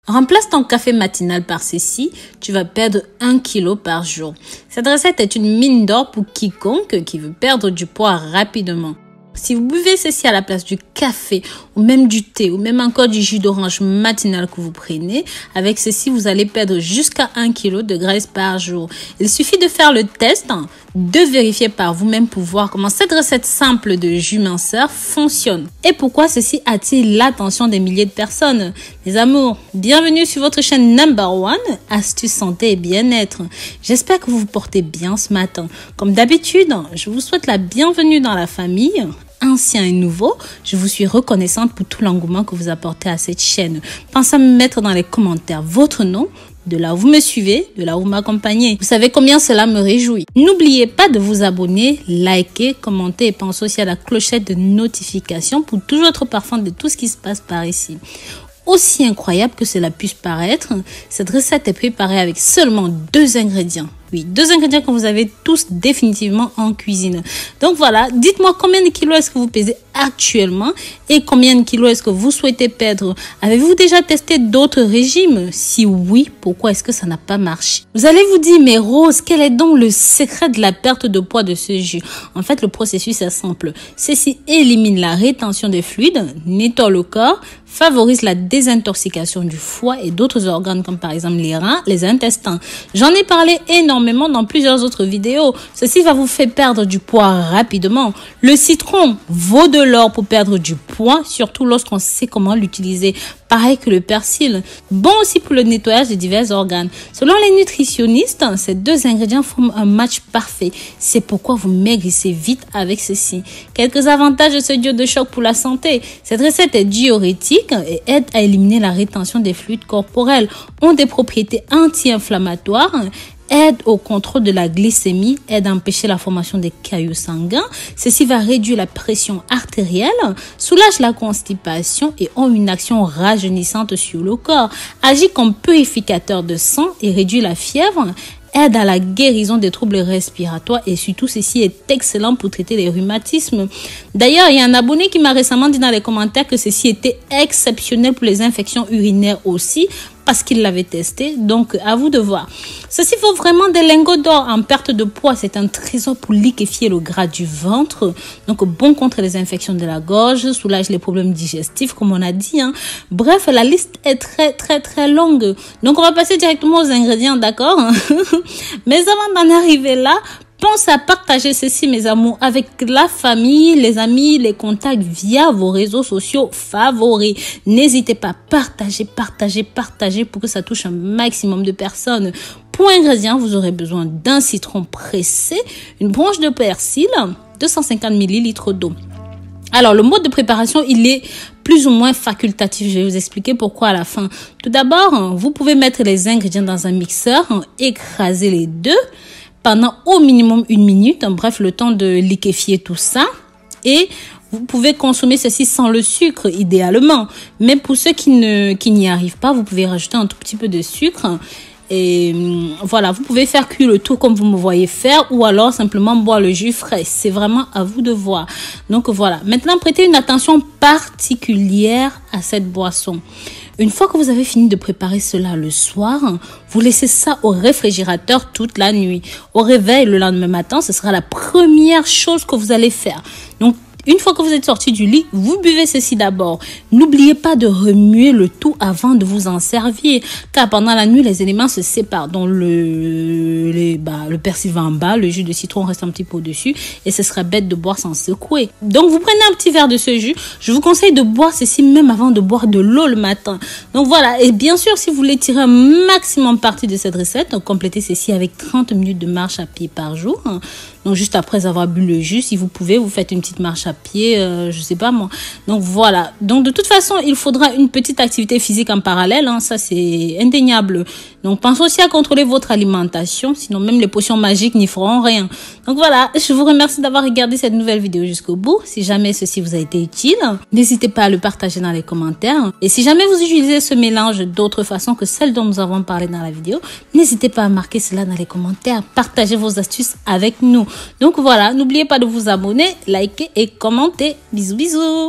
Remplace ton café matinal par ceci, tu vas perdre 1 kg par jour. Cette recette est une mine d'or pour quiconque qui veut perdre du poids rapidement. Si vous buvez ceci à la place du café ou même du thé ou même encore du jus d'orange matinal que vous prenez, avec ceci, vous allez perdre jusqu'à 1 kg de graisse par jour. Il suffit de faire le test, de vérifier par vous-même pour voir comment cette recette simple de jus minceur fonctionne. Et pourquoi ceci attire l'attention des milliers de personnes. Les amours, bienvenue sur votre chaîne #1, Astuces Santé et Bien-être. J'espère que vous vous portez bien ce matin. Comme d'habitude, je vous souhaite la bienvenue dans la famille. Anciens et nouveaux, je vous suis reconnaissante pour tout l'engouement que vous apportez à cette chaîne. Pensez à me mettre dans les commentaires votre nom, de là où vous me suivez, de là où vous m'accompagnez. Vous savez combien cela me réjouit. N'oubliez pas de vous abonner, liker, commenter et pensez aussi à la clochette de notification pour toujours être parfum de tout ce qui se passe par ici. Aussi incroyable que cela puisse paraître, cette recette est préparée avec seulement 2 ingrédients. Oui, 2 ingrédients que vous avez tous définitivement en cuisine. Donc voilà, dites-moi combien de kilos est-ce que vous pesez actuellement et combien de kilos est-ce que vous souhaitez perdre. Avez-vous déjà testé d'autres régimes? Si oui, pourquoi est-ce que ça n'a pas marché? Vous allez vous dire, mais Rose, quel est donc le secret de la perte de poids de ce jus? En fait, le processus est simple. Ceci élimine la rétention des fluides, nettoie le corps, favorise la désintoxication du foie et d'autres organes comme par exemple les reins, les intestins. J'en ai parlé énormément dans plusieurs autres vidéos. Ceci va vous faire perdre du poids rapidement. Le citron vaut de l'or pour perdre du poids, surtout lorsqu'on sait comment l'utiliser. Pareil que le persil. Bon aussi pour le nettoyage de divers organes. Selon les nutritionnistes, ces 2 ingrédients forment un match parfait. C'est pourquoi vous maigrissez vite avec ceci. Quelques avantages de ce duo de choc pour la santé. Cette recette est diurétique et aide à éliminer la rétention des fluides corporels. Ont des propriétés anti-inflammatoires, aide au contrôle de la glycémie, aide à empêcher la formation des caillots sanguins. Ceci va réduire la pression artérielle, soulage la constipation et ont une action rajeunissante sur le corps. Agit comme purificateur de sang et réduit la fièvre. Aide à la guérison des troubles respiratoires et surtout ceci est excellent pour traiter les rhumatismes. D'ailleurs, il y a un abonné qui m'a récemment dit dans les commentaires que ceci était exceptionnel pour les infections urinaires aussi parce qu'il l'avait testé. Donc, à vous de voir. Ceci vaut vraiment des lingots d'or en perte de poids. C'est un trésor pour liquéfier le gras du ventre. Donc, bon contre les infections de la gorge, soulage les problèmes digestifs, comme on a dit. Bref, la liste est très longue. Donc, on va passer directement aux ingrédients, d'accord? Mais avant d'en arriver là, pensez à partager ceci, mes amours, avec la famille, les amis, les contacts via vos réseaux sociaux favoris. N'hésitez pas à partager pour que ça touche un maximum de personnes. Pour ingrédients, vous aurez besoin d'un citron pressé, une branche de persil, 250 ml d'eau. Alors, le mode de préparation, il est plus ou moins facultatif. Je vais vous expliquer pourquoi à la fin. Tout d'abord, vous pouvez mettre les ingrédients dans un mixeur, écraser les deux pendant au minimum 1 minute, bref, le temps de liquéfier tout ça. Et vous pouvez consommer ceci sans le sucre, idéalement. Mais pour ceux qui n'y arrivent pas, vous pouvez rajouter un tout petit peu de sucre. Et voilà, vous pouvez faire cuire le tout comme vous me voyez faire ou alors simplement boire le jus frais. C'est vraiment à vous de voir. Donc voilà, maintenant prêtez une attention particulière à cette boisson. Une fois que vous avez fini de préparer cela le soir, vous laissez ça au réfrigérateur toute la nuit. Au réveil, le lendemain matin, ce sera la première chose que vous allez faire. Donc, une fois que vous êtes sorti du lit, vous buvez ceci d'abord. N'oubliez pas de remuer le tout avant de vous en servir. Car pendant la nuit, les éléments se séparent. Donc le persil va en bas, le jus de citron reste un petit peu au-dessus. Et ce serait bête de boire sans secouer. Donc vous prenez un petit verre de ce jus. Je vous conseille de boire ceci même avant de boire de l'eau le matin. Donc voilà. Et bien sûr, si vous voulez tirer un maximum parti de cette recette, complétez ceci avec 30 minutes de marche à pied par jour. Donc juste après avoir bu le jus, si vous pouvez, vous faites une petite marche à pied, je sais pas moi. Donc voilà. Donc de toute façon, il faudra une petite activité physique en parallèle, ça c'est indéniable. Donc pensez aussi à contrôler votre alimentation, sinon même les potions magiques n'y feront rien. Donc voilà, je vous remercie d'avoir regardé cette nouvelle vidéo jusqu'au bout. Si jamais ceci vous a été utile, n'hésitez pas à le partager dans les commentaires. Et si jamais vous utilisez ce mélange d'autres façons que celles dont nous avons parlé dans la vidéo, n'hésitez pas à marquer cela dans les commentaires. Partagez vos astuces avec nous. Donc voilà, n'oubliez pas de vous abonner, liker et commenter. Bisous bisous.